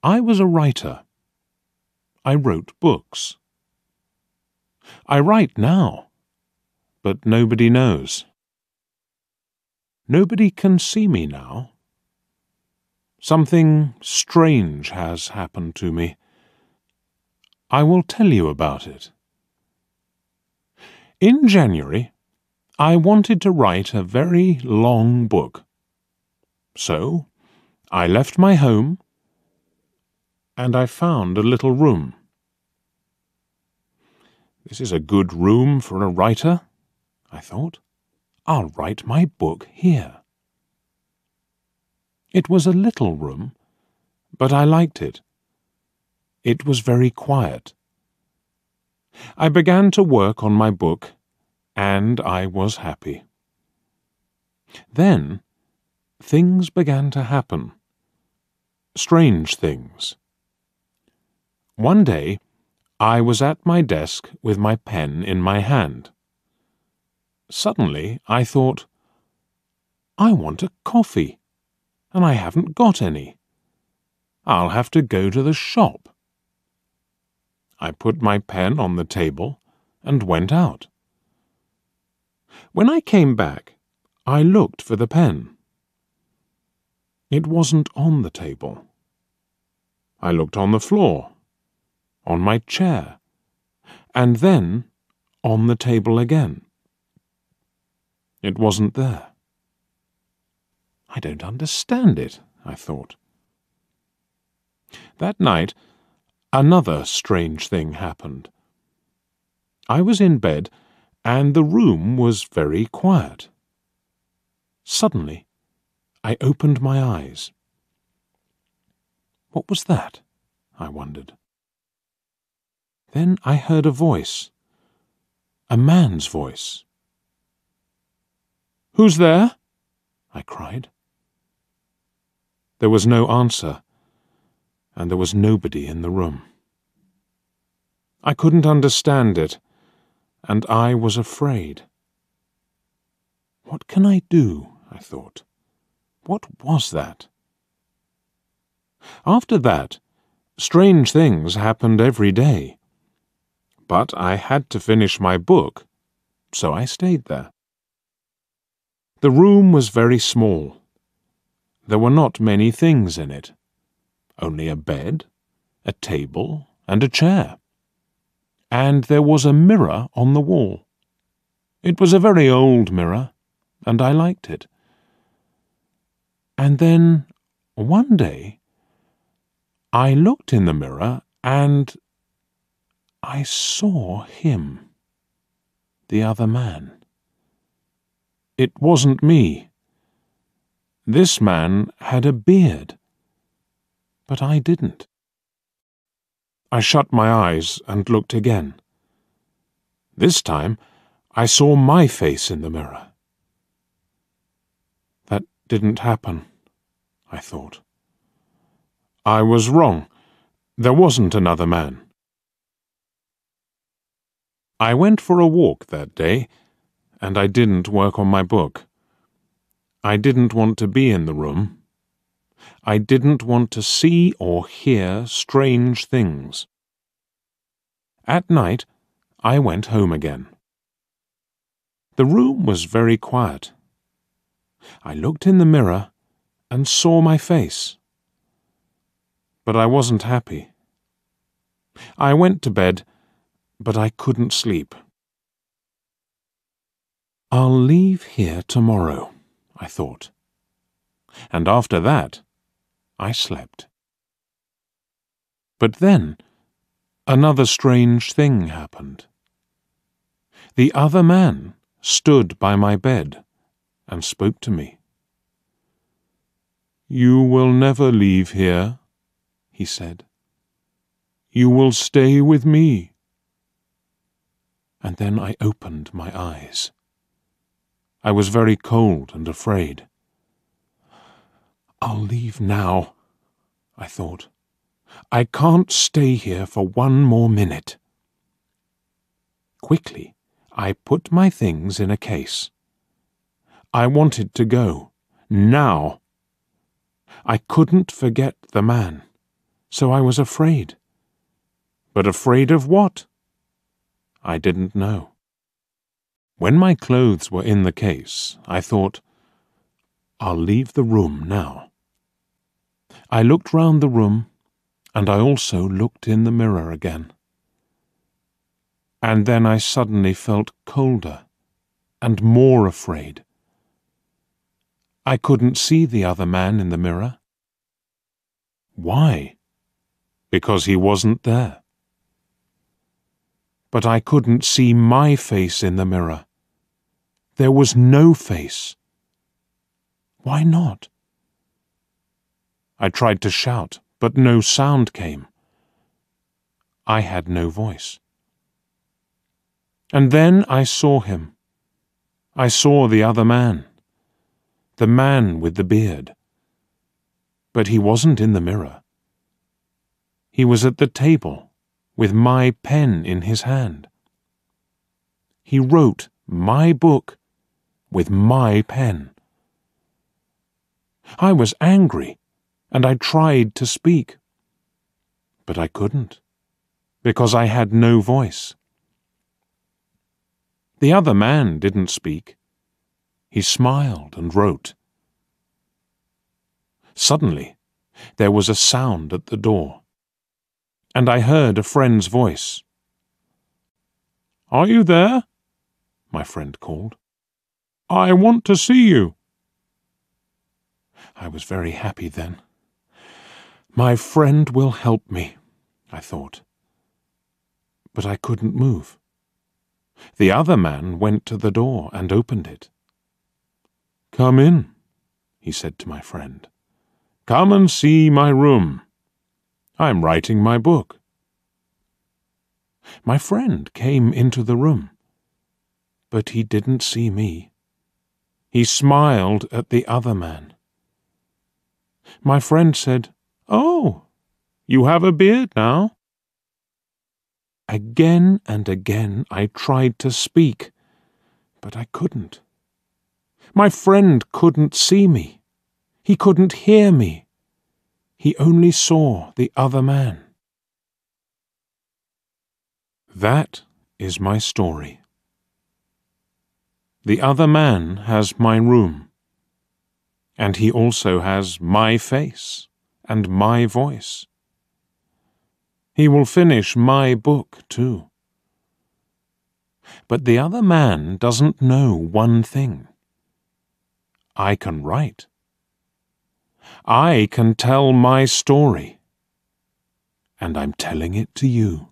I was a writer. I wrote books. I write now, but nobody knows. Nobody can see me now. Something strange has happened to me. I will tell you about it. In January, I wanted to write a very long book. So, I left my home and I found a little room. This is a good room for a writer, I thought. I'll write my book here. It was a little room, but I liked it. It was very quiet. I began to work on my book, and I was happy. Then, things began to happen. Strange things. One day, I was at my desk with my pen in my hand. Suddenly, I thought, I want a coffee, and I haven't got any. I'll have to go to the shop. I put my pen on the table and went out. When I came back, I looked for the pen. It wasn't on the table. I looked on the floor, on my chair, and then on the table again. It wasn't there. I don't understand it, I thought. That night, another strange thing happened. I was in bed, and the room was very quiet. Suddenly, I opened my eyes. What was that? I wondered. Then I heard a voice, a man's voice. "Who's there?" I cried. There was no answer, and there was nobody in the room. I couldn't understand it, and I was afraid. What can I do? I thought. What was that? After that, strange things happened every day. But I had to finish my book, so I stayed there. The room was very small. There were not many things in it. Only a bed, a table, and a chair. And there was a mirror on the wall. It was a very old mirror, and I liked it. And then, one day, I looked in the mirror and I saw him, the other man. It wasn't me. This man had a beard, but I didn't. I shut my eyes and looked again. This time, I saw my face in the mirror. That didn't happen, I thought. I was wrong. There wasn't another man. I went for a walk that day, and I didn't work on my book. I didn't want to be in the room. I didn't want to see or hear strange things. At night, I went home again. The room was very quiet. I looked in the mirror and saw my face. But I wasn't happy. I went to bed, but I couldn't sleep. I'll leave here tomorrow, I thought. And after that, I slept. But then, another strange thing happened. The other man stood by my bed and spoke to me. "You will never leave here," he said. "You will stay with me." And then I opened my eyes. I was very cold and afraid. I'll leave now, I thought. I can't stay here for one more minute. Quickly, I put my things in a case. I wanted to go, now. I couldn't forget the man, So I was afraid. But afraid of what? I didn't know. When my clothes were in the case, I thought, I'll leave the room now. I looked round the room, and I also looked in the mirror again. And then I suddenly felt colder and more afraid. I couldn't see the other man in the mirror. Why? Because he wasn't there. But I couldn't see my face in the mirror. There was no face. Why not? I tried to shout, but no sound came. I had no voice. And then I saw him. I saw the other man, the man with the beard. But he wasn't in the mirror. He was at the table, with my pen in his hand. He wrote my book with my pen. I was angry, and I tried to speak. But I couldn't, because I had no voice. The other man didn't speak. He smiled and wrote. Suddenly, there was a sound at the door, and I heard a friend's voice. "Are you there?" my friend called. "I want to see you." I was very happy then. My friend will help me, I thought. But I couldn't move. The other man went to the door and opened it. "Come in," he said to my friend. "Come and see my room. I'm writing my book." My friend came into the room, but he didn't see me. He smiled at the other man. My friend said, "Oh, you have a beard now?" Again and again I tried to speak, but I couldn't. My friend couldn't see me. He couldn't hear me. He only saw the other man. That is my story. The other man has my room, and he also has my face and my voice. He will finish my book too. But the other man doesn't know one thing. I can write. I can tell my story, and I'm telling it to you.